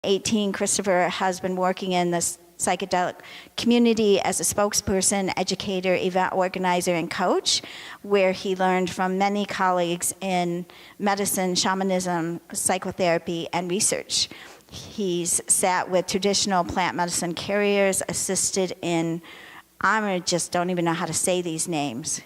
2018, Christopher has been working in the psychedelic community as a spokesperson, educator, event organizer, and coach, where he learned from many colleagues in medicine, shamanism, psychotherapy, and research. He's sat with traditional plant medicine carriers, assisted in, I just don't even know how to say these names.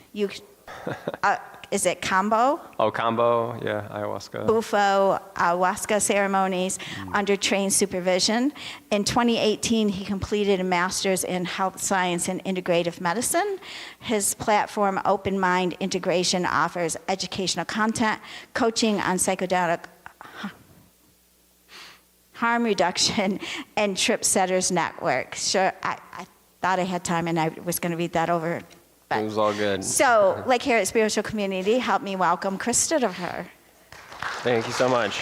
Is it Kambo? Oh, Kambo, yeah, ayahuasca. Bufo, ayahuasca ceremonies under trained supervision. In 2018, he completed a master's in health science and integrative medicine. His platform, Open Mind Integration, offers educational content, coaching on psychedelic harm reduction, and Trip Setters Network. Sure, I thought I had time and I was going to read that over. It was all good. So, Lake Harriet Spiritual Community, help me welcome Christopher. Thank you so much.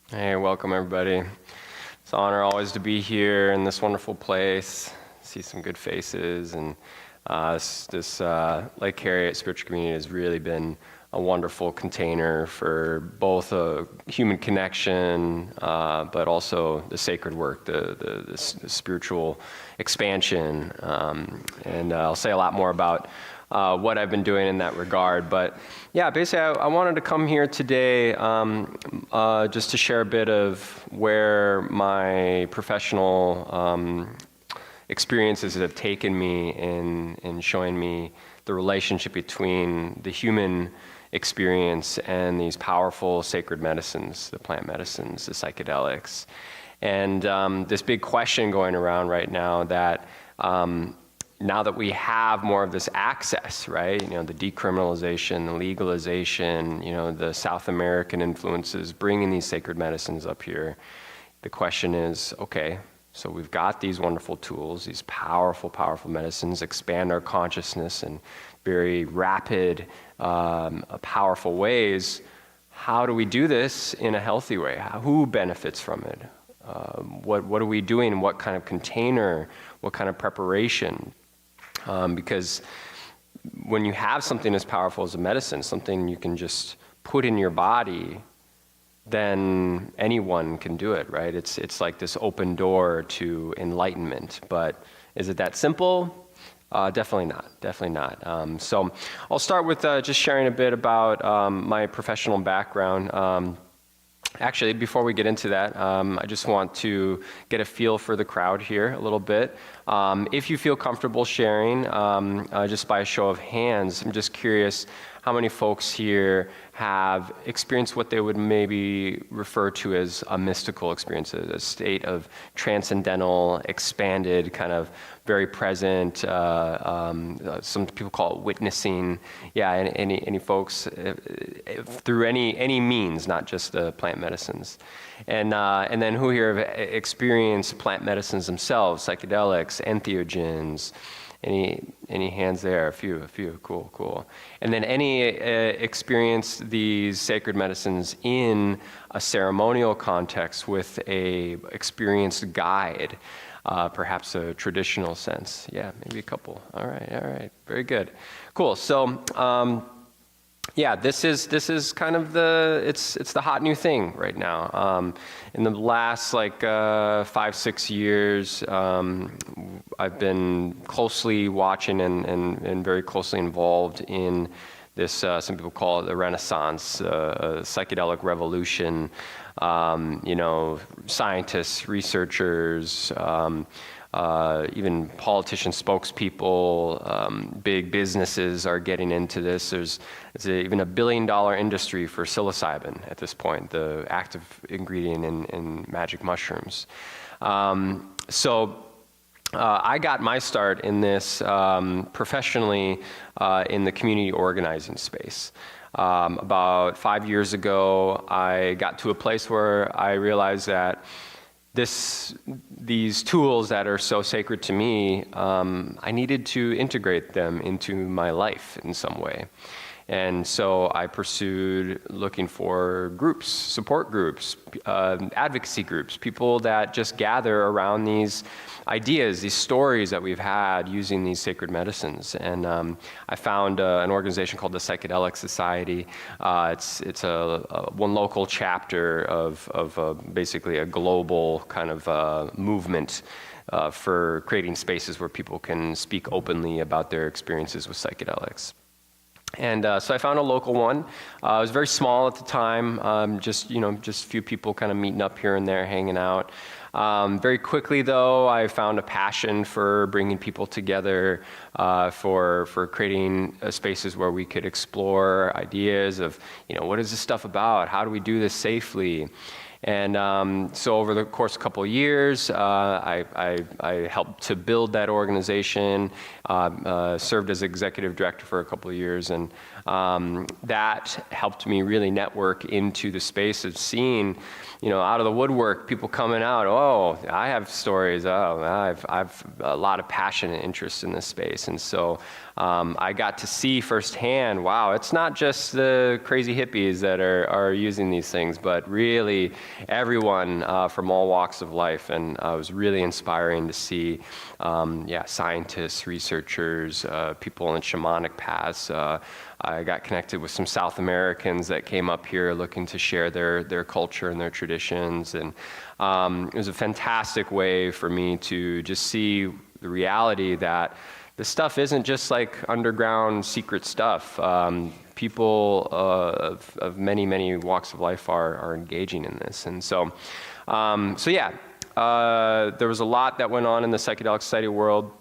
Hey, welcome everybody. It's an honor always to be here in this wonderful place, see some good faces, and this Lake Harriet Spiritual Community has really been a wonderful container for both a human connection, but also the sacred work, the spiritual expansion. And I'll say a lot more about what I've been doing in that regard. But yeah, basically I wanted to come here today just to share a bit of where my professional experiences have taken me in showing me the relationship between the human experience and these powerful sacred medicines, the plant medicines, the psychedelics. And this big question going around right now that now that we have more of this access, right? You know, the decriminalization, the legalization, you know, the South American influences bringing these sacred medicines up here. The question is, okay, so we've got these wonderful tools, these powerful, powerful medicines, expand our consciousness in very rapid, powerful ways. How do we do this in a healthy way? Who benefits from it? What are we doing? What kind of container? What kind of preparation? Because when you have something as powerful as a medicine, something you can just put in your body, then anyone can do it, right? It's like this open door to enlightenment. But is it that simple? Definitely not. So I'll start with just sharing a bit about my professional background. Actually, before we get into that, I just want to get a feel for the crowd here a little bit. If you feel comfortable sharing, just by a show of hands, I'm just curious how many folks here have experienced what they would maybe refer to as a mystical experience, a state of transcendental, expanded, kind of very present, some people call it witnessing. Yeah, any folks through any means, not just the plant medicines. And then who here have experienced plant medicines themselves, psychedelics, entheogens? Any hands there? A few, cool. And then any experience these sacred medicines in a ceremonial context with a experienced guide, perhaps a traditional sense? Yeah, maybe a couple. All right, very good. Cool, so yeah, this is kind of it's the hot new thing right now. In the last 5-6 years, I've been closely watching and very closely involved in this, some people call it the Renaissance, psychedelic revolution. You know, scientists, researchers, even politician spokespeople, big businesses are getting into this. There's even a $1 billion industry for psilocybin at this point, the active ingredient in magic mushrooms. So I got my start in this professionally in the community organizing space. About 5 years ago, I got to a place where I realized that these tools that are so sacred to me, I needed to integrate them into my life in some way. And so I pursued looking for groups, support groups, advocacy groups, people that just gather around these ideas, these stories that we've had using these sacred medicines. And I found an organization called the Psychedelic Society. It's one local chapter of basically a global kind of movement for creating spaces where people can speak openly about their experiences with psychedelics. And so I found a local one. It was very small at the time, just a few people kind of meeting up here and there, hanging out. Very quickly, though, I found a passion for bringing people together, for creating spaces where we could explore ideas of, what is this stuff about? How do we do this safely? And so over the course of a couple of years, I helped to build that organization, served as executive director for a couple of years, and that helped me really network into the space of seeing, out of the woodwork, people coming out, oh, I have stories, I've a lot of passion and interest in this space. And so I got to see firsthand, wow, it's not just the crazy hippies that are using these things, but really everyone from all walks of life. And it was really inspiring to see, scientists, researchers, people on shamanic paths. I got connected with some South Americans that came up here looking to share their culture and their traditions. And it was a fantastic way for me to just see the reality that this stuff isn't just like underground secret stuff. People of many, many walks of life are engaging in this. And so there was a lot that went on in the psychedelic society world.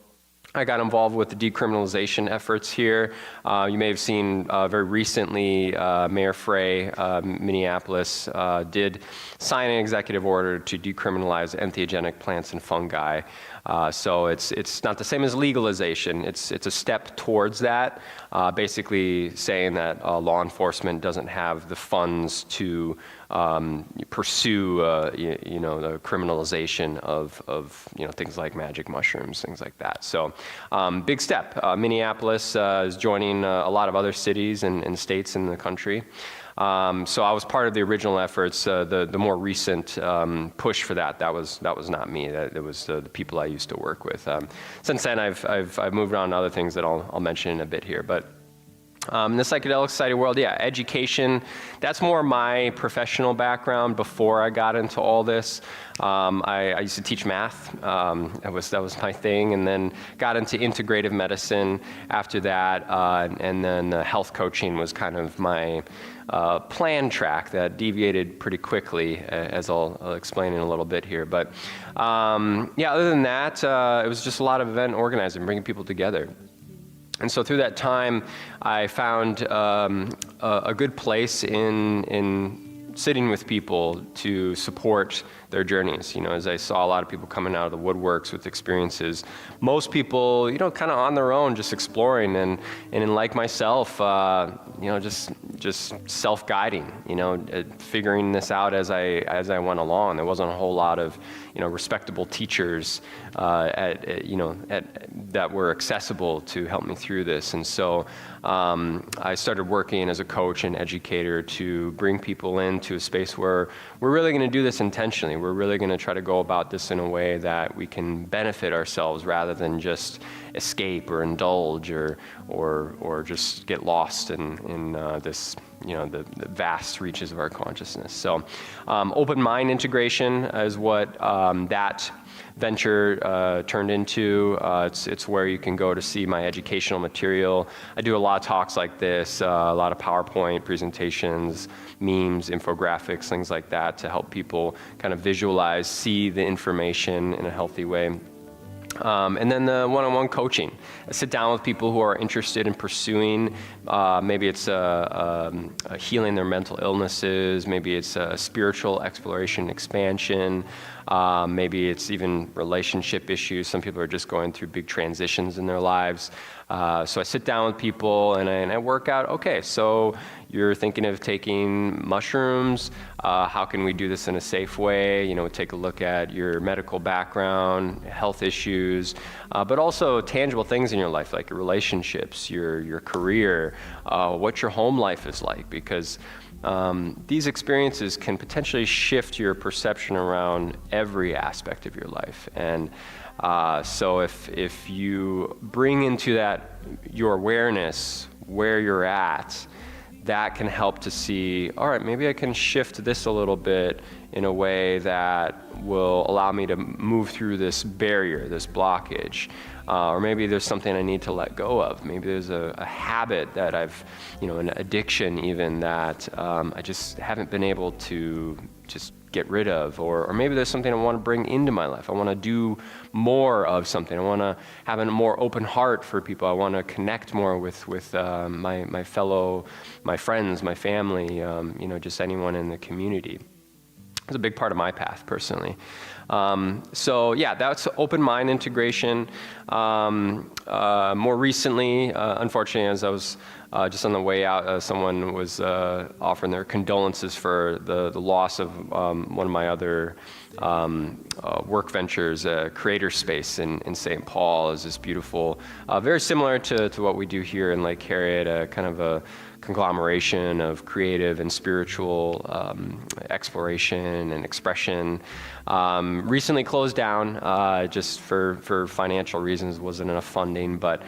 I got involved with the decriminalization efforts here. You may have seen very recently, Mayor Frey, Minneapolis, did sign an executive order to decriminalize entheogenic plants and fungi. So it's not the same as legalization. It's a step towards that, basically saying that law enforcement doesn't have the funds to pursue, the criminalization of things like magic mushrooms, things like that. So big step. Minneapolis is joining a lot of other cities and states in the country. So I was part of the original efforts. The more recent push for that was not me. It was the people I used to work with. Since then, I've moved on to other things that I'll mention in a bit here. But in the psychedelic society world, education, that's more my professional background before I got into all this. I used to teach math. That was my thing, and then got into integrative medicine after that, and then health coaching was kind of my plan track that deviated pretty quickly, as I'll explain in a little bit here. But other than that, it was just a lot of event organizing, bringing people together. And so through that time, I found a good place in sitting with people to support their journeys. As I saw a lot of people coming out of the woodworks with experiences, most people, kind of on their own, just exploring, and like myself, just self-guiding, figuring this out as I went along. There wasn't a whole lot of, respectable teachers that were accessible to help me through this. And so I started working as a coach and educator to bring people into a space where we're really going to do this intentionally. We're really going to try to go about this in a way that we can benefit ourselves rather than just escape or indulge or just get lost in this, the vast reaches of our consciousness. So open mind integration is what that venture turned into. It's where you can go to see my educational material. I do a lot of talks like this, a lot of PowerPoint presentations, memes, infographics, things like that to help people kind of visualize, see the information in a healthy way. And then the one-on-one coaching. I sit down with people who are interested in pursuing, maybe it's healing their mental illnesses, maybe it's a spiritual exploration, expansion, maybe it's even relationship issues. Some people are just going through big transitions in their lives. So I sit down with people and I work out, okay, so you're thinking of taking mushrooms, how can we do this in a safe way? You know, take a look at your medical background, health issues, but also tangible things in your life, like your relationships, your career, what your home life is like, because these experiences can potentially shift your perception around every aspect of your life. And so if you bring into that your awareness where you're at, that can help to see, all right, maybe I can shift this a little bit in a way that will allow me to move through this barrier, this blockage. Or maybe there's something I need to let go of. Maybe there's a habit that I've, an addiction even, that I just haven't been able to just get rid of. Or maybe there's something I want to bring into my life. I want to do more of something. I want to have a more open heart for people. I want to connect more with my friends, my family, just anyone in the community. It's a big part of my path personally. So yeah, that's open mind integration. More recently, unfortunately, as I was just on the way out, someone was offering their condolences for the loss of one of my other work ventures, Creator Space in St. Paul. Is this beautiful, very similar to what we do here in Lake Harriet, kind of a conglomeration of creative and spiritual exploration and expression. Recently closed down just for financial reasons, wasn't enough funding, but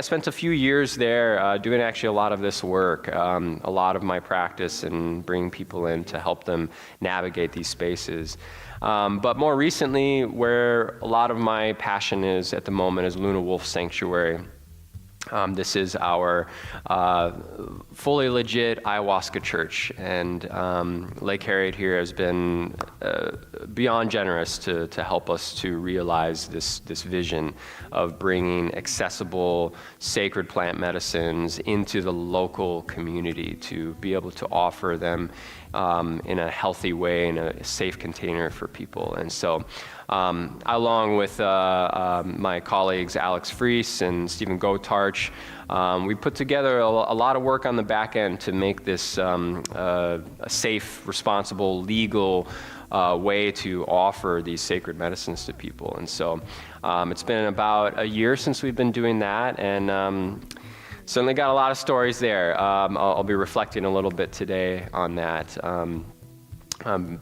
spent a few years there doing actually a lot of this work, a lot of my practice and bringing people in to help them navigate these spaces. But more recently, where a lot of my passion is at the moment is Luna Wolf Sanctuary. This is our fully legit ayahuasca church, and Lake Harriet here has been beyond generous to help us to realize this vision of bringing accessible sacred plant medicines into the local community to be able to offer them in a healthy way, in a safe container for people. And so along with my colleagues Alex Fries and Stephen Gotarch, we put together a lot of work on the back end to make this a safe, responsible, legal way to offer these sacred medicines to people. And so it's been about a year since we've been doing that, and certainly got a lot of stories there. I'll be reflecting a little bit today on that.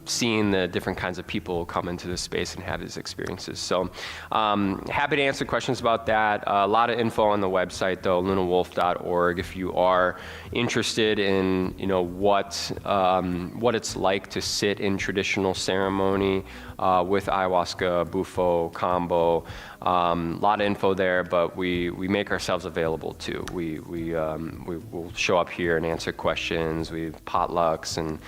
Seeing the different kinds of people come into this space and have these experiences. So happy to answer questions about that. A lot of info on the website though, lunawolf.org, if you are interested in what it's like to sit in traditional ceremony with ayahuasca, bufo, combo. A lot of info there, but we make ourselves available too. We will show up here and answer questions. We have potlucks, and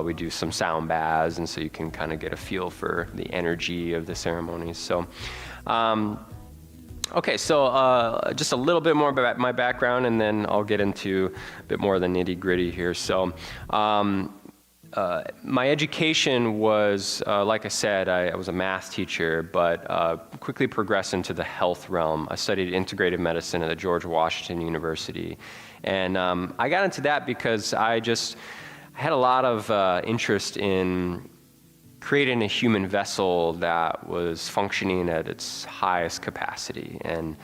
we do some sound baths, and so you can kind of get a feel for the energy of the ceremonies. So, okay, so just a little bit more about my background, and then I'll get into a bit more of the nitty-gritty here. So. My education was, like I said, I was a math teacher, but quickly progressed into the health realm. I studied integrative medicine at the George Washington University. And I got into that because I had a lot of interest in creating a human vessel that was functioning at its highest capacity. And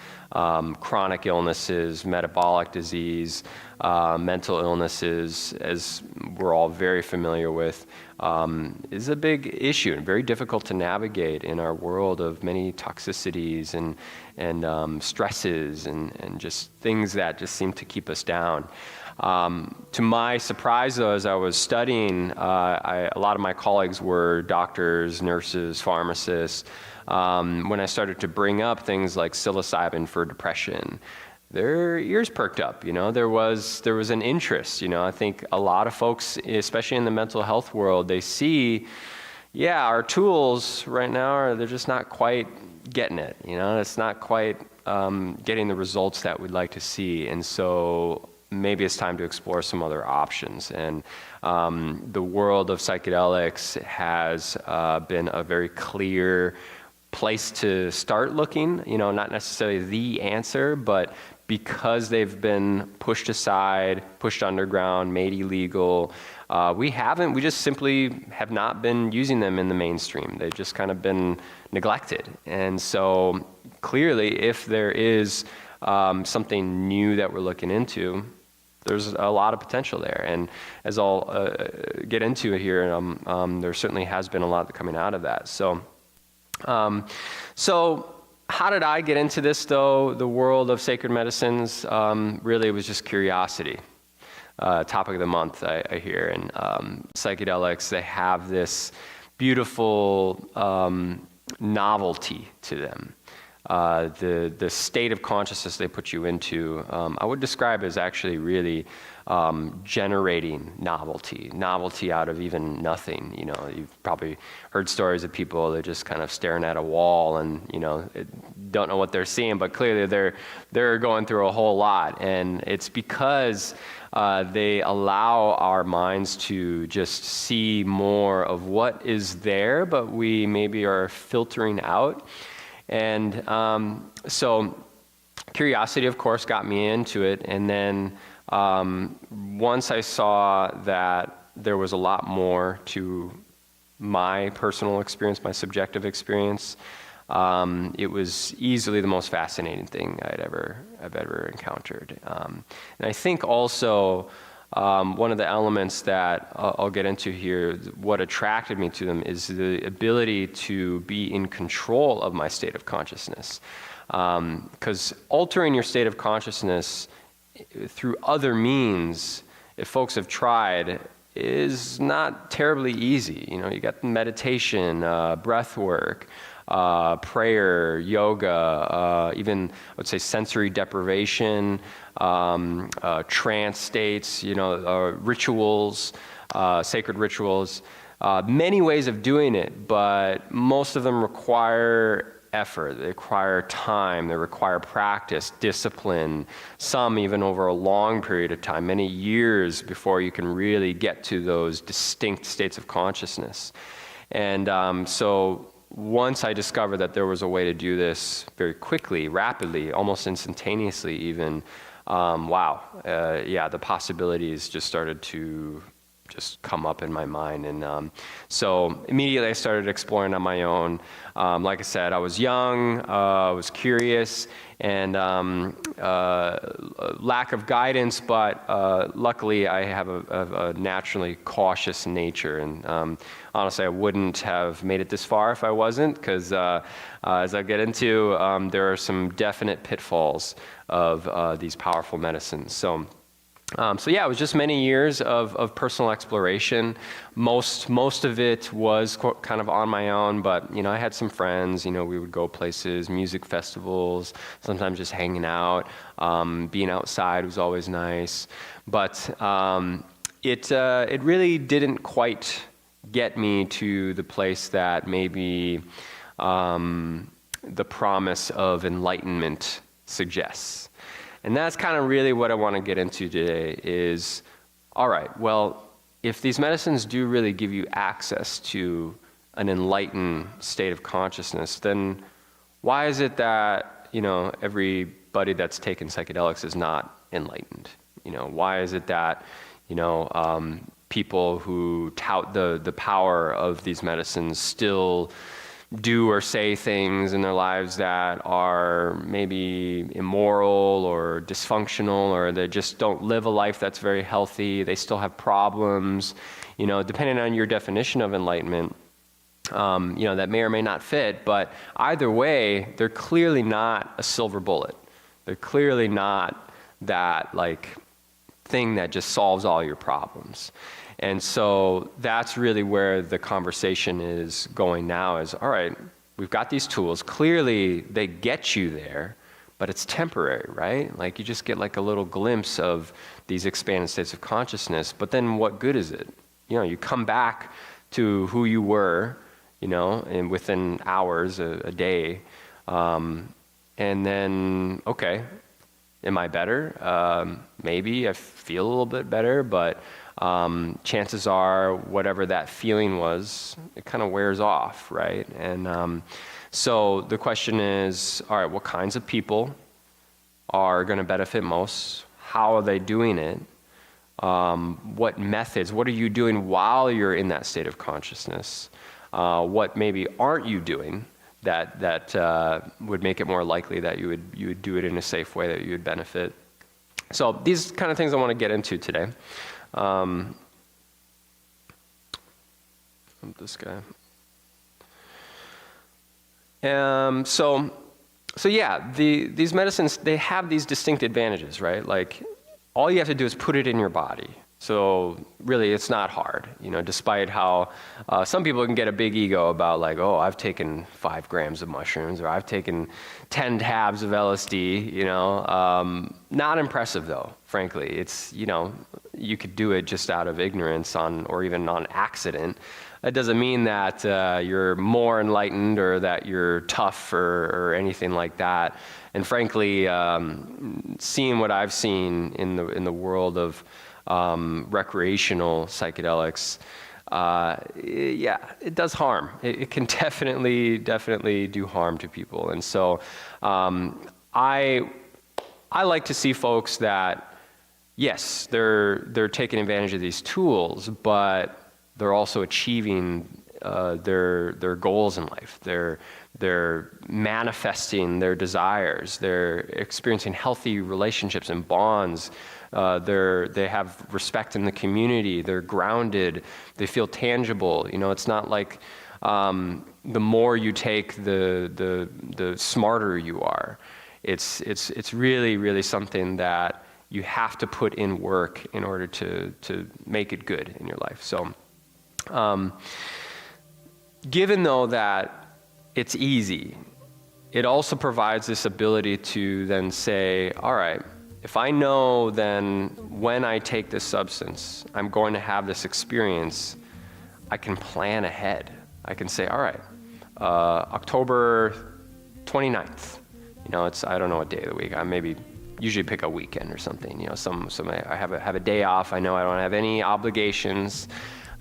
chronic illnesses, metabolic disease, mental illnesses, as we're all very familiar with, is a big issue and very difficult to navigate in our world of many toxicities and stresses and just things that just seem to keep us down. To my surprise, though, as I was studying, a lot of my colleagues were doctors, nurses, pharmacists. When I started to bring up things like psilocybin for depression, their ears perked up. There was an interest. I think a lot of folks, especially in the mental health world, they see, our tools right now they're just not quite getting it. It's not quite getting the results that we'd like to see, and so maybe it's time to explore some other options. And the world of psychedelics has been a very clear place to start looking, not necessarily the answer, but because they've been pushed aside, pushed underground, made illegal, we just simply have not been using them in the mainstream. They've just kind of been neglected. And so clearly, if there is something new that we're looking into, there's a lot of potential there. And as I'll get into it here, there certainly has been a lot coming out of that. So how did I get into this, though, the world of sacred medicines? Really, it was just curiosity. Topic of the month, I hear. And psychedelics, they have this beautiful novelty to them. The state of consciousness they put you into, I would describe as actually really generating novelty out of even nothing. You know, you've probably heard stories of people that just kind of staring at a wall and, you know, don't know what they're seeing, but clearly they're going through a whole lot. And it's because they allow our minds to just see more of what is there, but we maybe are filtering out. And so curiosity, of course, got me into it. And then once I saw that there was a lot more to my personal experience, my subjective experience, it was easily the most fascinating thing I've ever encountered. And I think also one of the elements that I'll get into here, what attracted me to them, is the ability to be in control of my state of consciousness. Because altering your state of consciousness through other means, if folks have tried, is not terribly easy. You know, you got meditation, breath work, prayer, yoga, even I would say sensory deprivation, trance states, you know, rituals, sacred rituals, many ways of doing it, but most of them require effort, they require time, they require practice, discipline, some even over a long period of time, many years before you can really get to those distinct states of consciousness. And so once I discovered that there was a way to do this very quickly, rapidly, almost instantaneously even, the possibilities just started to just come up in my mind. And so immediately I started exploring on my own. Like I said, I was young, I was curious, and lack of guidance, but luckily I have a naturally cautious nature. And honestly, I wouldn't have made it this far if I wasn't, because as I get into, there are some definite pitfalls of these powerful medicines. So it was just many years of personal exploration. Most of it was kind of on my own, but, you know, I had some friends, you know, we would go places, music festivals, sometimes just hanging out. Being outside was always nice. But it really didn't quite get me to the place that maybe the promise of enlightenment suggests. And that's kind of really what I want to get into today is, all right, well, if these medicines do really give you access to an enlightened state of consciousness, then why is it that, you know, everybody that's taken psychedelics is not enlightened? You know, why is it that, you know, people who tout the power of these medicines still do or say things in their lives that are maybe immoral or dysfunctional, or they just don't live a life that's very healthy, they still have problems, you know, depending on your definition of enlightenment, you know, that may or may not fit, but either way, they're clearly not a silver bullet. They're clearly not that, like, thing that just solves all your problems. And so that's really where the conversation is going now is, all right, we've got these tools. Clearly, they get you there, but it's temporary, right? Like you just get like a little glimpse of these expanded states of consciousness, but then what good is it? You know, you come back to who you were, you know, and within hours, a day, and then, okay, am I better? Maybe I feel a little bit better, but chances are whatever that feeling was, it kind of wears off, right? And so the question is, all right, what kinds of people are going to benefit most? How are they doing it? What methods? What are you doing while you're in that state of consciousness? What maybe aren't you doing that would make it more likely that you would do it in a safe way, that you would benefit? So these kind of things I want to get into today. This guy. So yeah, these medicines, they have these distinct advantages, right? Like, all you have to do is put it in your body. So really, it's not hard, despite how some people can get a big ego about, like, oh, I've taken 5 grams of mushrooms, or I've taken 10 tabs of LSD, Not impressive, though, frankly. It's, you could do it just out of ignorance or even on accident. That doesn't mean that you're more enlightened or that you're tough or anything like that. And frankly, seeing what I've seen in the world of recreational psychedelics, yeah, it does harm. It can definitely do harm to people. And so I like to see folks that, yes, they're taking advantage of these tools, but they're also achieving their goals in life. They're manifesting their desires. They're experiencing healthy relationships and bonds. They have respect in the community. They're grounded. They feel tangible. It's not like the more you take, the smarter you are. It's really something that you have to put in work in order to make it good in your life. So. Given though that it's easy, it also provides this ability to then say, all right, if I know then when I take this substance, I'm going to have this experience, I can plan ahead. I can say, all right, October 29th, I don't know what day of the week, I maybe usually pick a weekend or something, I have a day off, I know I don't have any obligations,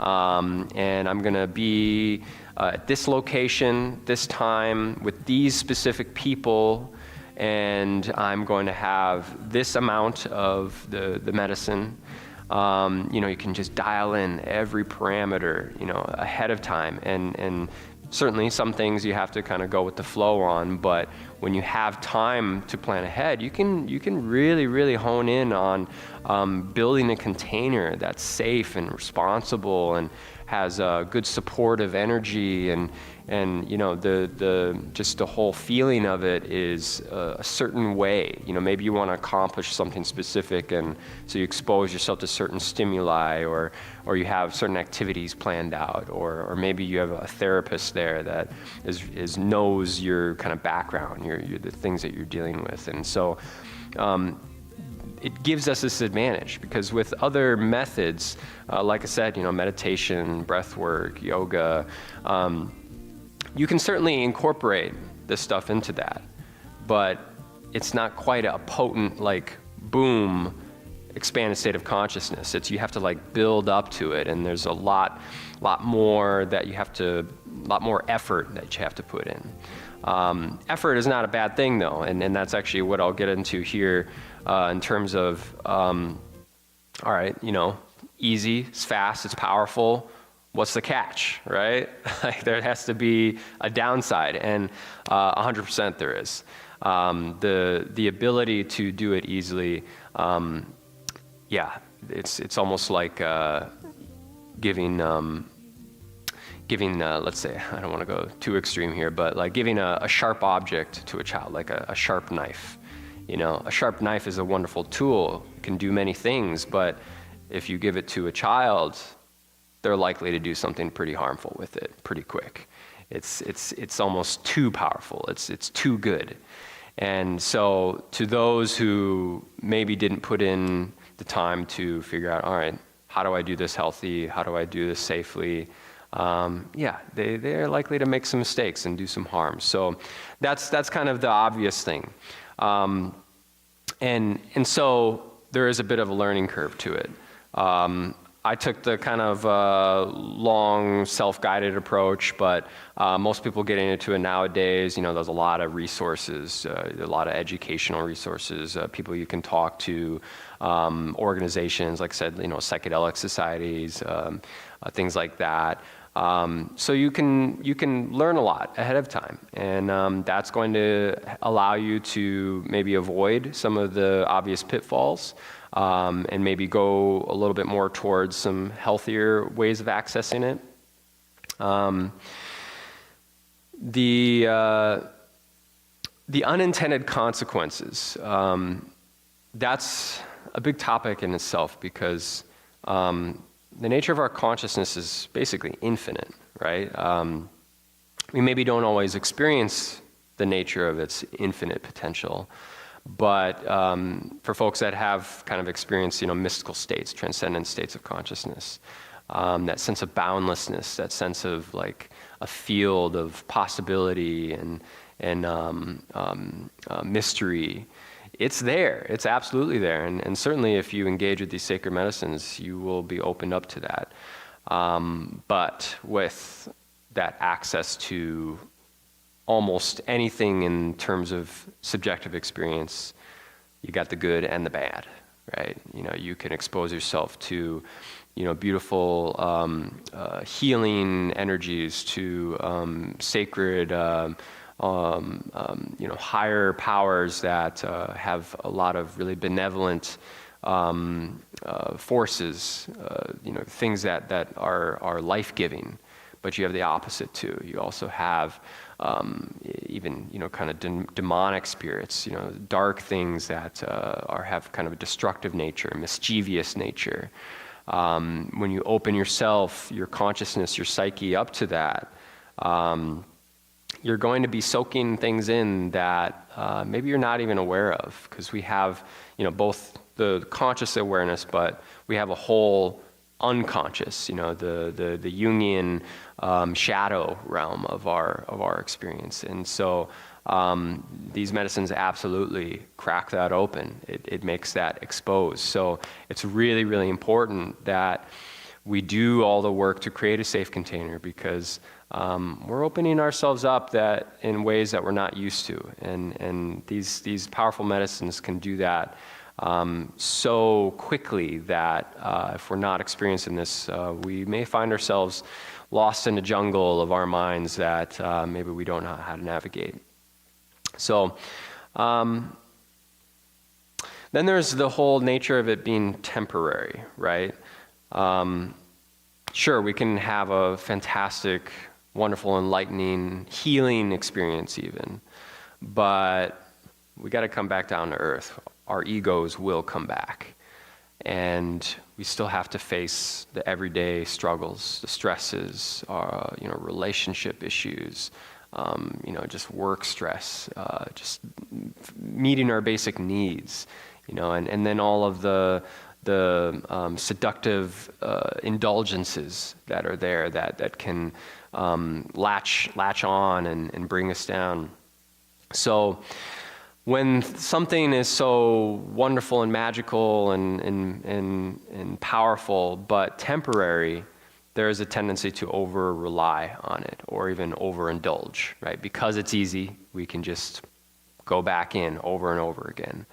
and I'm going to be at this location, this time, with these specific people, and I'm going to have this amount of the medicine. You can just dial in every parameter, ahead of time, and certainly some things you have to kind of go with the flow on, but when you have time to plan ahead, you can really hone in on building a container that's safe and responsible and has good supportive energy, and just the whole feeling of it is a certain way. Maybe you want to accomplish something specific, and so you expose yourself to certain stimuli, or you have certain activities planned out, or maybe you have a therapist there that knows your kind of background, the things that you're dealing with, and so. It gives us this advantage, because with other methods, like I said, meditation, breath work, yoga, you can certainly incorporate this stuff into that, but it's not quite a potent, like, boom, expanded state of consciousness. You have to build up to it, and there's a lot more effort that you have to put in. Effort is not a bad thing, though, and that's actually what I'll get into here in terms of, all right, easy, it's fast, it's powerful. What's the catch, right? There has to be a downside, and 100% there is. The ability to do it easily, yeah, it's almost like giving, let's say, I don't want to go too extreme here, but like giving a sharp object to a child, like a sharp knife. A sharp knife is a wonderful tool. It can do many things, but if you give it to a child, they're likely to do something pretty harmful with it pretty quick. It's almost too powerful. It's too good. And so to those who maybe didn't put in the time to figure out, all right, how do I do this healthy? How do I do this safely? Yeah, they're likely to make some mistakes and do some harm. So that's kind of the obvious thing. And so there is a bit of a learning curve to it. I took the kind of long self-guided approach, but most people getting into it nowadays, there's a lot of resources, a lot of educational resources, people you can talk to, organizations, like I said, psychedelic societies, things like that. So you can learn a lot ahead of time, and that's going to allow you to maybe avoid some of the obvious pitfalls, and maybe go a little bit more towards some healthier ways of accessing it. The unintended consequences, that's a big topic in itself, because the nature of our consciousness is basically infinite, right? We maybe don't always experience the nature of its infinite potential, but for folks that have kind of experienced, mystical states, transcendent states of consciousness, that sense of boundlessness, that sense of like a field of possibility and mystery, it's there. It's absolutely there. And certainly if you engage with these sacred medicines, you will be opened up to that. But with that access to almost anything in terms of subjective experience, you got the good and the bad, right? You can expose yourself to, beautiful healing energies, to sacred higher powers that have a lot of really benevolent forces, things that are life-giving. But you have the opposite too. You also have even kind of demonic spirits, dark things that have kind of a destructive nature, mischievous nature. When you open yourself, your consciousness, your psyche up to that, you're going to be soaking things in that maybe you're not even aware of, because we have, both the conscious awareness, but we have a whole unconscious, the Jungian shadow realm of our experience. And so these medicines absolutely crack that open. It makes that exposed. So it's really, really important that we do all the work to create a safe container, because we're opening ourselves up that in ways that we're not used to. And these powerful medicines can do that so quickly that if we're not experiencing this, we may find ourselves lost in a jungle of our minds that maybe we don't know how to navigate. So then there's the whole nature of it being temporary, right? Sure, we can have a fantastic, wonderful, enlightening, healing experience even, but we got to come back down to earth. Our egos will come back, and we still have to face the everyday struggles, the stresses, relationship issues, just work stress, just meeting our basic needs, and then all of the seductive indulgences that are there that can latch on and bring us down. So when something is so wonderful and magical and powerful but temporary, there is a tendency to over-rely on it or even overindulge, right? Because it's easy, we can just go back in over and over again.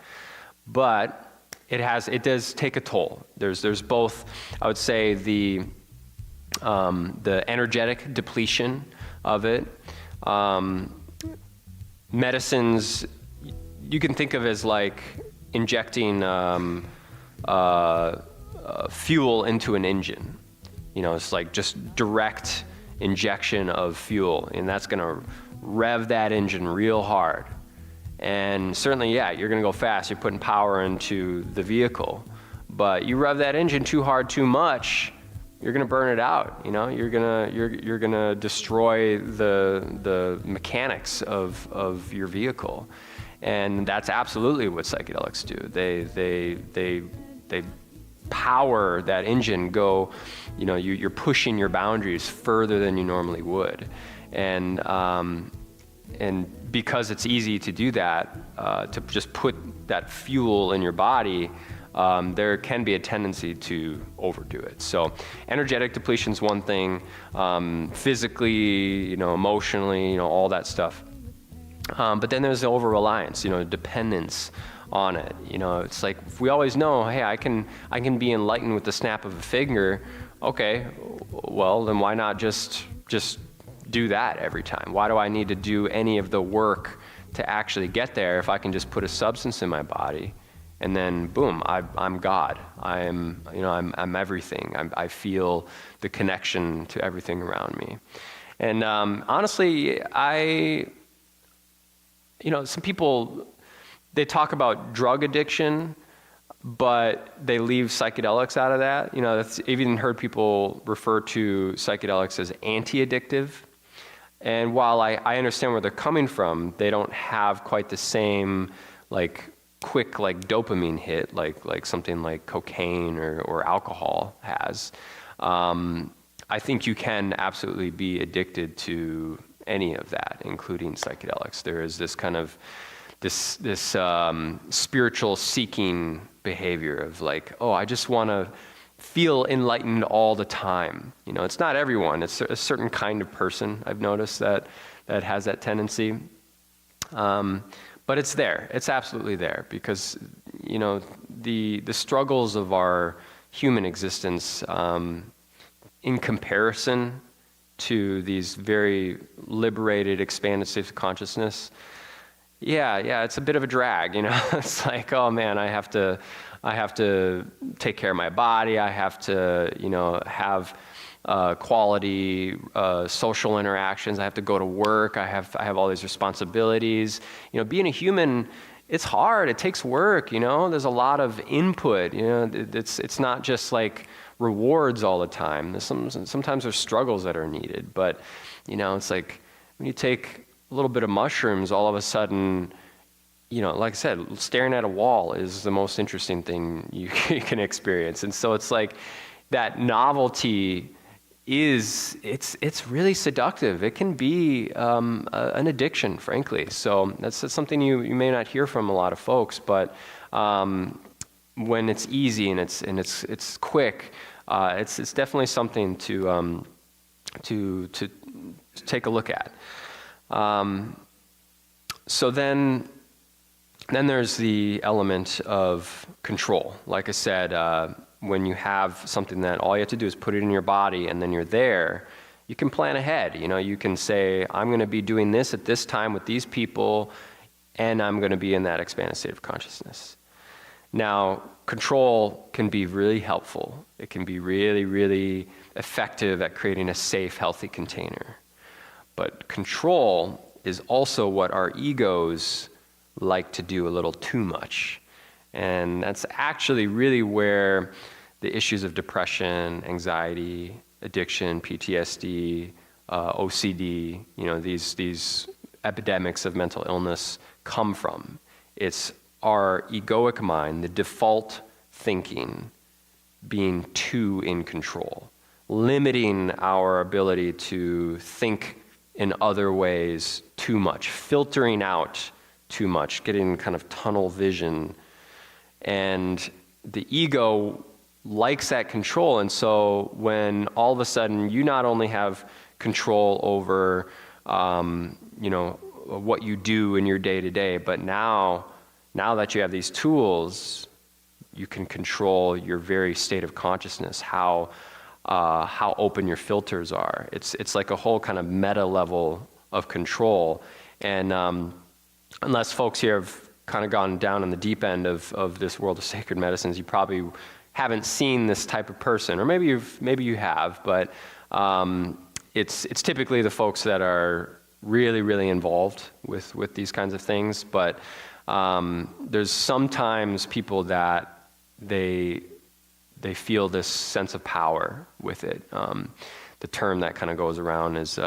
But it does take a toll. There's both, I would say, the energetic depletion of it. Medicines you can think of as like injecting fuel into an engine. It's like just direct injection of fuel, and that's going to rev that engine real hard. And certainly, you're going to go fast. You're putting power into the vehicle, but you rev that engine too hard, too much, you're going to burn it out. You're going to destroy the mechanics of your vehicle. And that's absolutely what psychedelics do. They power that engine. You're pushing your boundaries further than you normally would, and because it's easy to do that, to just put that fuel in your body, there can be a tendency to overdo it. So energetic depletion is one thing, physically, emotionally, all that stuff. But then there's the over-reliance, dependence on it. It's like, if we always know, hey, I can be enlightened with the snap of a finger. Okay, well, then why not just do that every time? Why do I need to do any of the work to actually get there if I can just put a substance in my body and then boom, I'm God. I'm everything. I feel the connection to everything around me. And honestly, some people, they talk about drug addiction, but they leave psychedelics out of that. I've even heard people refer to psychedelics as anti-addictive. And while I understand where they're coming from, they don't have quite the same quick dopamine hit like something like cocaine or alcohol has. I think you can absolutely be addicted to any of that, including psychedelics. There is this kind of this spiritual seeking behavior of I just want to feel enlightened all the time. It's not everyone. It's a certain kind of person I've noticed that has that tendency. But it's there. It's absolutely there because the struggles of our human existence, in comparison to these very liberated, expanded states of consciousness, yeah, it's a bit of a drag, It's like, oh man, I have to take care of my body. I have to, have quality social interactions. I have to go to work. I have all these responsibilities. Being a human, it's hard. It takes work. There's a lot of input. It's not just like rewards all the time. Sometimes there's struggles that are needed. But it's like when you take a little bit of mushrooms, all of a sudden, like I said, staring at a wall is the most interesting thing you can experience. And so it's like that novelty it's really seductive. It can be an addiction, frankly. So that's something you may not hear from a lot of folks, but when it's easy and it's quick, it's definitely something to take a look at. So then there's the element of control. Like I said, when you have something that all you have to do is put it in your body and then you're there, you can plan ahead. You can say, I'm going to be doing this at this time with these people, and I'm going to be in that expanded state of consciousness. Now, control can be really helpful. It can be really, really effective at creating a safe, healthy container. But control is also what our egos like to do a little too much. And that's actually really where the issues of depression, anxiety, addiction, PTSD, OCD, these epidemics of mental illness come from. It's our egoic mind, the default thinking, being too in control, limiting our ability to think in other ways too much, filtering out too much, getting kind of tunnel vision. And the ego likes that control. And so when all of a sudden you not only have control over, what you do in your day to day, but now that you have these tools, you can control your very state of consciousness, how open your filters are. It's like a whole kind of meta level of control. And unless folks here have kind of gone down in the deep end of this world of sacred medicines, you probably haven't seen this type of person, or maybe you have, but it's typically the folks that are really, really involved with these kinds of things. But there's sometimes people that they feel this sense of power with it. The term that kind of goes around is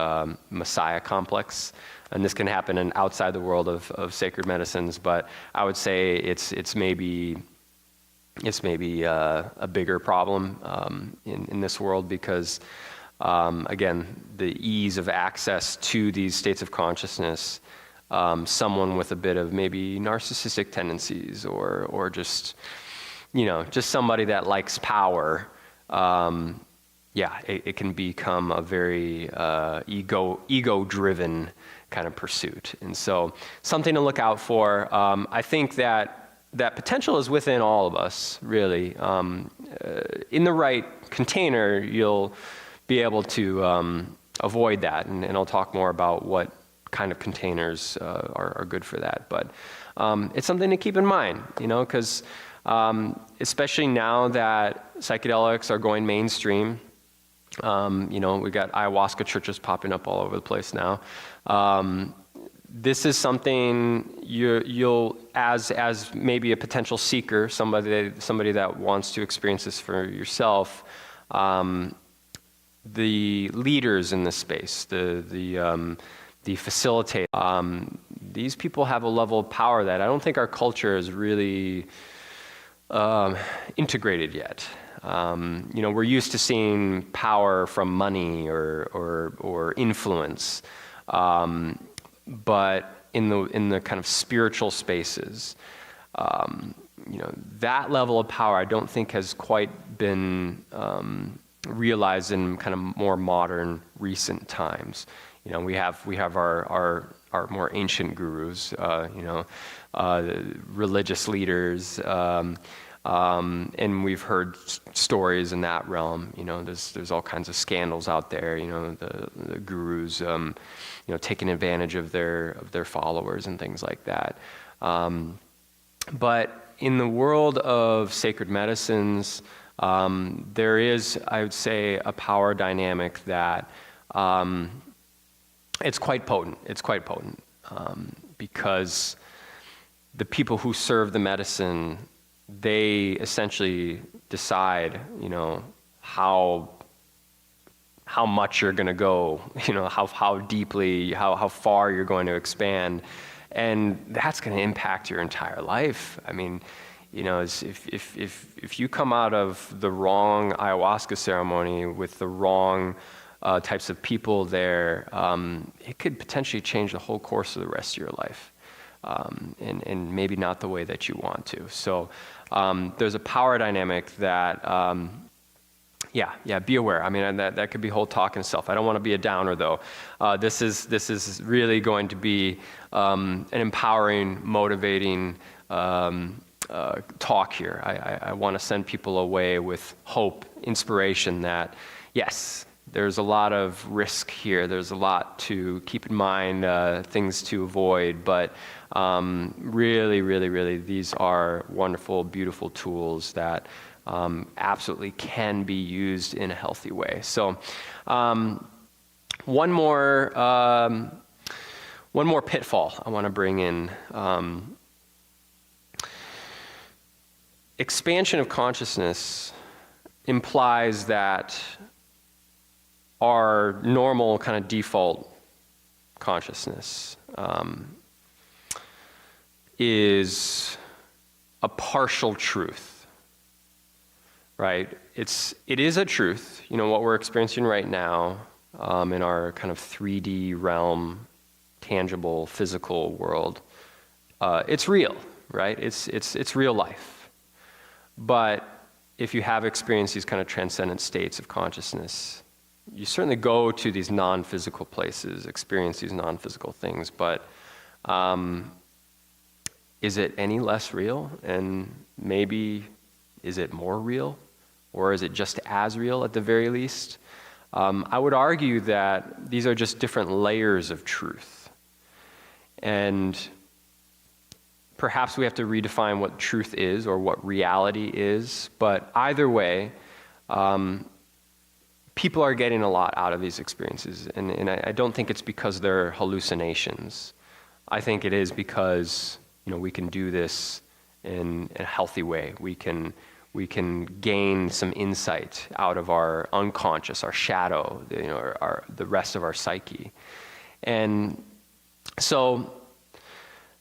Messiah complex. And this can happen outside the world of sacred medicines, but I would say it's maybe a bigger problem in this world because, again, the ease of access to these states of consciousness, someone with a bit of maybe narcissistic tendencies or just just somebody that likes power, it can become a very ego-driven kind of pursuit. And so something to look out for. I think that potential is within all of us, really. In the right container, you'll be able to avoid that. And I'll talk more about what kind of containers are good for that. But it's something to keep in mind, because especially now that psychedelics are going mainstream, we got ayahuasca churches popping up all over the place now. This is something you'll as maybe a potential seeker, somebody that wants to experience this for yourself. The leaders in this space, the facilitators, these people have a level of power that I don't think our culture is really integrated yet. We're used to seeing power from money or influence, but in the kind of spiritual spaces, that level of power I don't think has quite been realized in kind of more modern, recent times. We have our more ancient gurus, religious leaders. And we've heard stories in that realm. There's all kinds of scandals out there. The gurus, taking advantage of their followers and things like that. But in the world of sacred medicines, there is, I would say, a power dynamic that it's quite potent. It's quite potent because the people who serve the medicine, they essentially decide, how much you're going to go, how deeply, how far you're going to expand, and that's going to impact your entire life. I mean, if you come out of the wrong ayahuasca ceremony with the wrong types of people there, it could potentially change the whole course of the rest of your life. And maybe not the way that you want to. So there's a power dynamic that, be aware. I mean, that could be whole talk in itself. I don't want to be a downer, though. This is really going to be an empowering, motivating talk here. I want to send people away with hope, inspiration that, yes, there's a lot of risk here. There's a lot to keep in mind, things to avoid, but really, really, really, these are wonderful, beautiful tools that absolutely can be used in a healthy way. So one more pitfall I want to bring in. Expansion of consciousness implies that our normal kind of default consciousness is a partial truth, right? It is a truth, what we're experiencing right now in our kind of 3D realm, tangible, physical world. It's real, right? It's real life. But if you have experienced these kind of transcendent states of consciousness, you certainly go to these non-physical places, experience these non-physical things, but is it any less real? And maybe, is it more real? Or is it just as real at the very least? I would argue that these are just different layers of truth. And perhaps we have to redefine what truth is or what reality is, but either way, people are getting a lot out of these experiences, and I don't think it's because they're hallucinations. I think it is because we can do this in a healthy way. We can gain some insight out of our unconscious, our shadow, the rest of our psyche, and so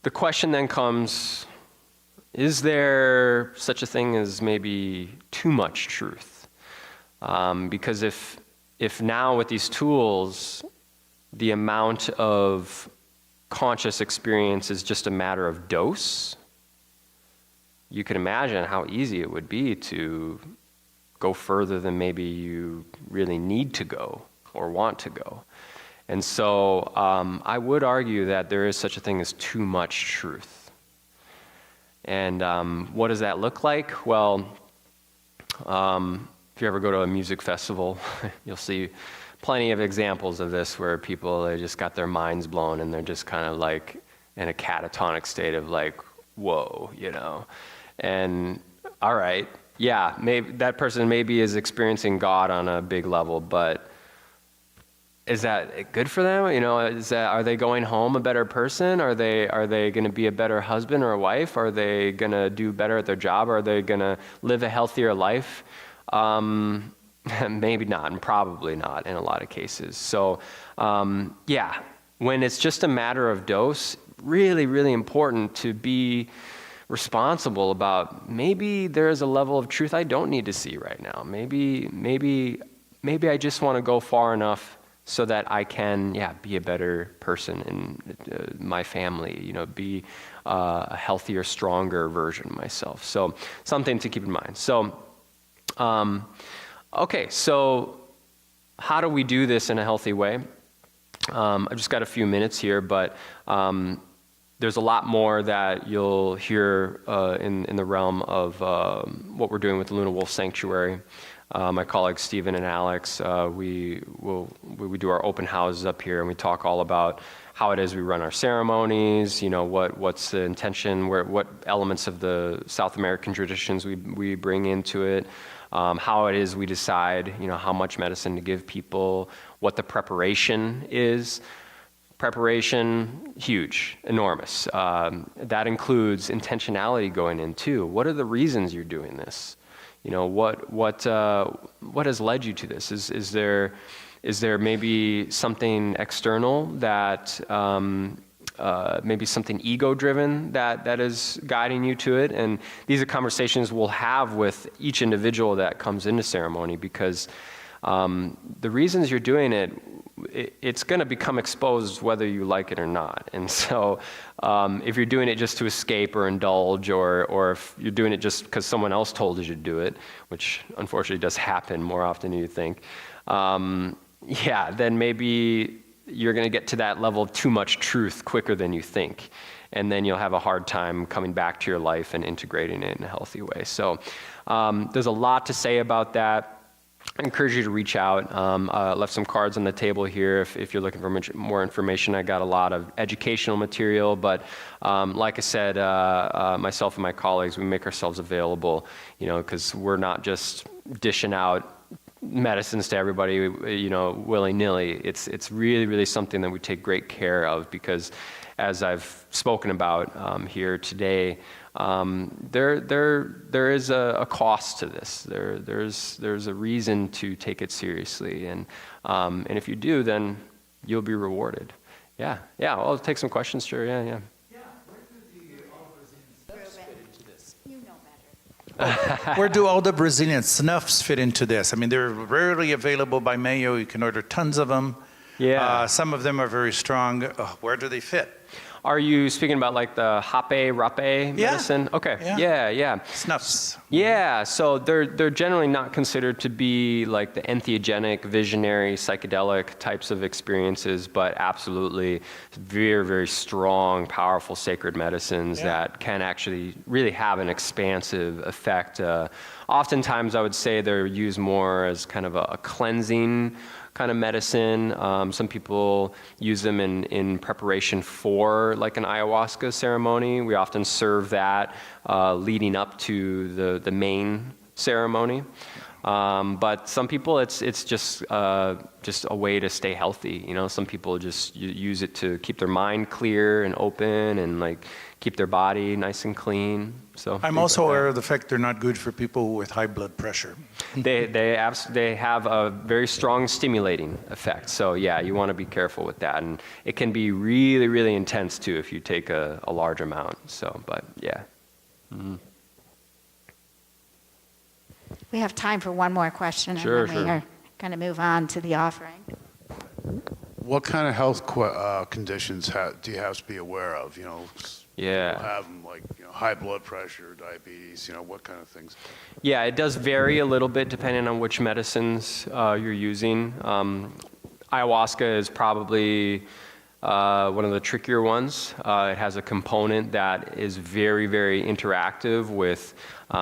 the question then comes: is there such a thing as maybe too much truth? Because if now with these tools, the amount of conscious experience is just a matter of dose, you can imagine how easy it would be to go further than maybe you really need to go or want to go. And so I would argue that there is such a thing as too much truth. And what does that look like? Well, if you ever go to a music festival, you'll see plenty of examples of this where people, they just got their minds blown and they're just kind of like in a catatonic state of like, whoa, you know. And all right, yeah, maybe that person maybe is experiencing God on a big level, but is that good for them? You know, are they going home a better person? Are they going to be a better husband or a wife? Are they going to do better at their job? Are they going to live a healthier life? Maybe not, and probably not in a lot of cases. So, yeah, when it's just a matter of dose, really, really important to be responsible about maybe there is a level of truth I don't need to see right now. Maybe I just want to go far enough so that I can, be a better person in my family, you know, be a healthier, stronger version of myself. So something to keep in mind. So, okay, so how do we do this in a healthy way? I've just got a few minutes here, but there's a lot more that you'll hear in the realm of what we're doing with the Luna Wolf Sanctuary. My colleagues Stephen and Alex, we do our open houses up here, and we talk all about how it is we run our ceremonies. You know, what's the intention, what elements of the South American traditions we bring into it, how it is we decide, you know, how much medicine to give people, what the preparation is. Preparation, huge, enormous. That includes intentionality going in too. What are the reasons you're doing this? You know, what has led you to this? Is there maybe something external that maybe something ego-driven that is guiding you to it? And these are conversations we'll have with each individual that comes into ceremony, because the reasons you're doing it, it's going to become exposed whether you like it or not. And so if you're doing it just to escape or indulge, or if you're doing it just because someone else told you to do it, which unfortunately does happen more often than you think, then maybe you're going to get to that level of too much truth quicker than you think. And then you'll have a hard time coming back to your life and integrating it in a healthy way. So there's a lot to say about that. I encourage you to reach out. Left some cards on the table here if you're looking for more information. I got a lot of educational material, but like I said, myself and my colleagues, we make ourselves available, you know, because we're not just dishing out medicines to everybody, you know, willy-nilly. It's really, really something that we take great care of, because as I've spoken about here today, there is a cost to this. There's a reason to take it seriously, and if you do, then you'll be rewarded. Yeah. I'll take some questions. Sure. Yeah. Yeah. Where do the all Brazilian snuffs fit into this? You know better. Where do all the Brazilian snuffs fit into this? I mean, they're rarely available by Mayo. You can order tons of them. Yeah. Some of them are very strong. Where do they fit? Are you speaking about like the rape medicine? Okay. Yeah. Snuffs. Yeah, so they're generally not considered to be like the entheogenic, visionary, psychedelic types of experiences, but absolutely very, very strong, powerful sacred medicines that can actually really have an expansive effect. Oftentimes, I would say they're used more as kind of a cleansing kind of medicine. Some people use them in preparation for like an ayahuasca ceremony. We often serve that leading up to the main ceremony. But some people, it's just a way to stay healthy. You know, some people just use it to keep their mind clear and open, and like keep their body nice and clean. So I'm also aware of the fact they're not good for people with high blood pressure. They have a very strong stimulating effect. So yeah, you want to be careful with that, and it can be really, really intense too if you take a large amount. So, but yeah. Mm-hmm. We have time for one more question, Sure, and then we are going to move on to the offering. What kind of health conditions do you have to be aware of? You know, Yeah. Have like, high blood pressure, diabetes, what kind of things? Yeah, it does vary a little bit depending on which medicines you're using. Ayahuasca is probably one of the trickier ones. It has a component that is very, very interactive with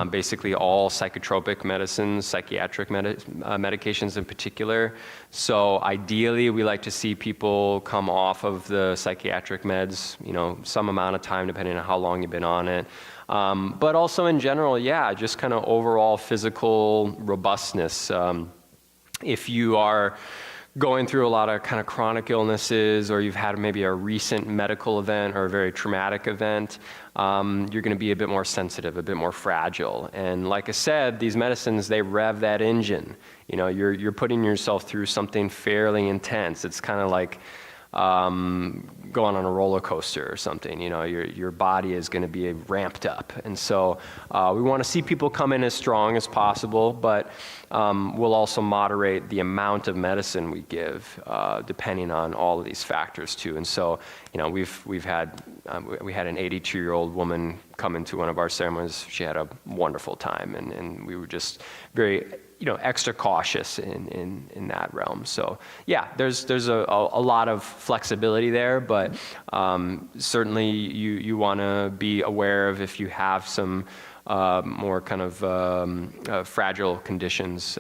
basically all psychotropic medicines, psychiatric medications in particular. So ideally, we like to see people come off of the psychiatric meds, some amount of time depending on how long you've been on it. But also in general, yeah, just kind of overall physical robustness. If you are going through a lot of kind of chronic illnesses, or you've had maybe a recent medical event or a very traumatic event, you're going to be a bit more sensitive, a bit more fragile. And like I said, these medicines, they rev that engine. You're putting yourself through something fairly intense. It's kind of like going on a roller coaster or something. Your body is going to be ramped up. And so we want to see people come in as strong as possible, but we'll also moderate the amount of medicine we give depending on all of these factors too. And so, we had an 82-year-old woman come into one of our ceremonies. She had a wonderful time, and we were just very extra cautious in that realm. So yeah, there's a lot of flexibility there, but certainly you want to be aware of if you have some more kind of fragile conditions.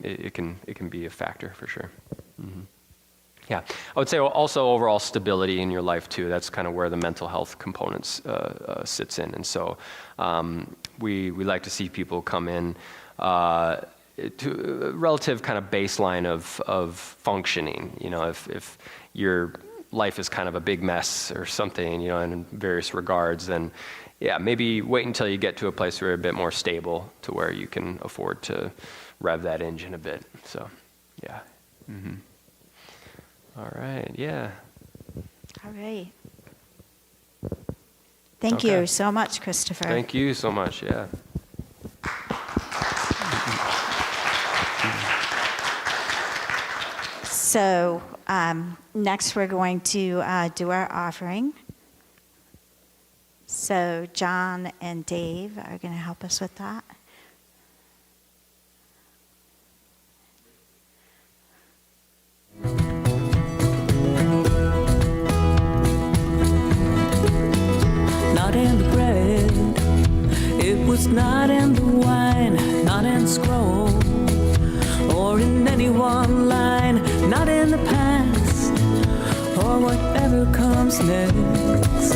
It can be a factor for sure. Mm-hmm. Yeah, I would say also overall stability in your life too. That's kind of where the mental health components sits in, and so we like to see people come in to a relative kind of baseline of functioning. If your life is kind of a big mess or something, in various regards, then yeah, maybe wait until you get to a place where you're a bit more stable to where you can afford to rev that engine a bit. So, yeah. Mm-hmm. All right, yeah. All right. Thank you so much, Christopher. Thank you so much, yeah. So next we're going to do our offering. So John and Dave are going to help us with that. Not in the bread, it was not in the wine, not in scroll, or in any one line, not in the past, or whatever comes next.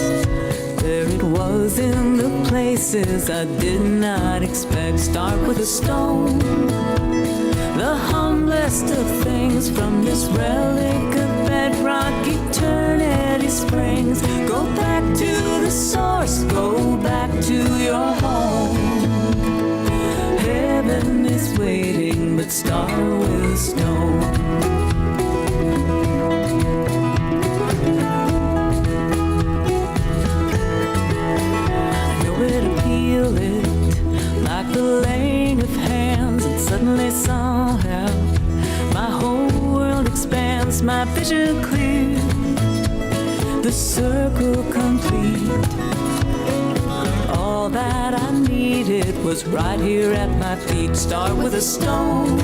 There it was in the places I did not expect. Start with a stone, the humblest of things from this relic of bedrock. Eternity springs. Go back to the source, go back to your home. Heaven is waiting, but start with a stone. Like the laying of hands, and suddenly somehow my whole world expands, my vision clear, the circle complete. All that I needed was right here at my feet. Start with a stone,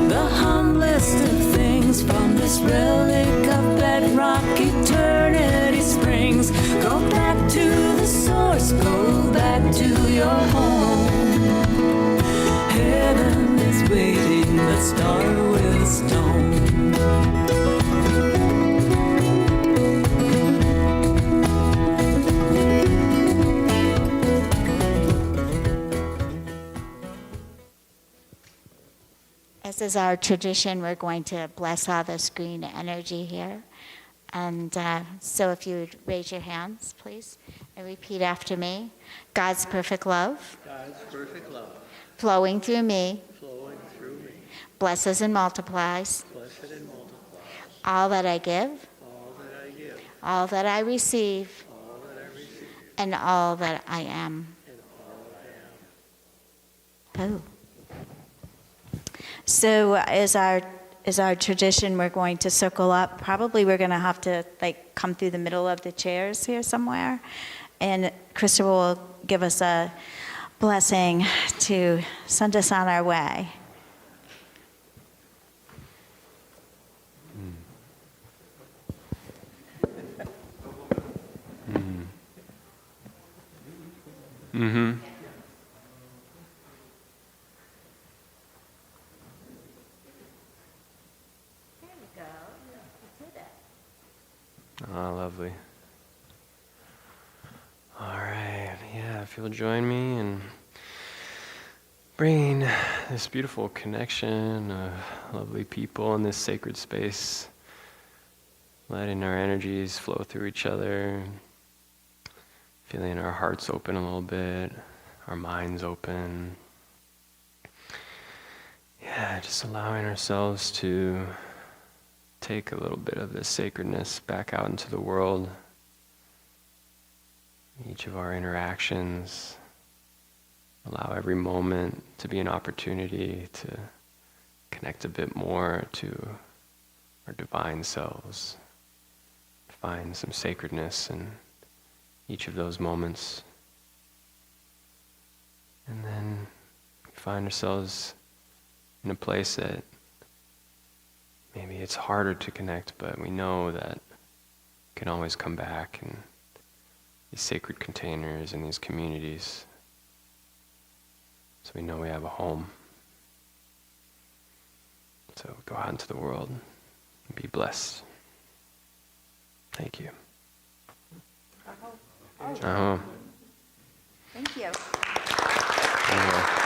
the humblest of things from this relic of bedrock. Eternity springs. Go back to the source, go back to your home. Heaven is waiting, let's start with a stone. As is our tradition, we're going to bless all this green energy here. And so if you would raise your hands, please, and repeat after me. God's perfect love. God's perfect love. Flowing through me. Flowing through me. Blesses and multiplies. Blessed and multiplies. All that I give. All that I give. All that I receive. All that I receive. And all that I am. And all that I am. Oh. So as our is our tradition. We're going to circle up. Probably we're going to have to like come through the middle of the chairs here somewhere. And Krista will give us a blessing to send us on our way. Mm-hmm. Oh, lovely. All right, yeah, if you'll join me in bringing this beautiful connection of lovely people in this sacred space, letting our energies flow through each other, feeling our hearts open a little bit, our minds open. Yeah, just allowing ourselves to take a little bit of this sacredness back out into the world. Each of our interactions, allow every moment to be an opportunity to connect a bit more to our divine selves, find some sacredness in each of those moments. And then we find ourselves in a place that maybe it's harder to connect, but we know that we can always come back in these sacred containers and these communities. So we know we have a home. So go out into the world and be blessed. Thank you. Thank you. Anyway.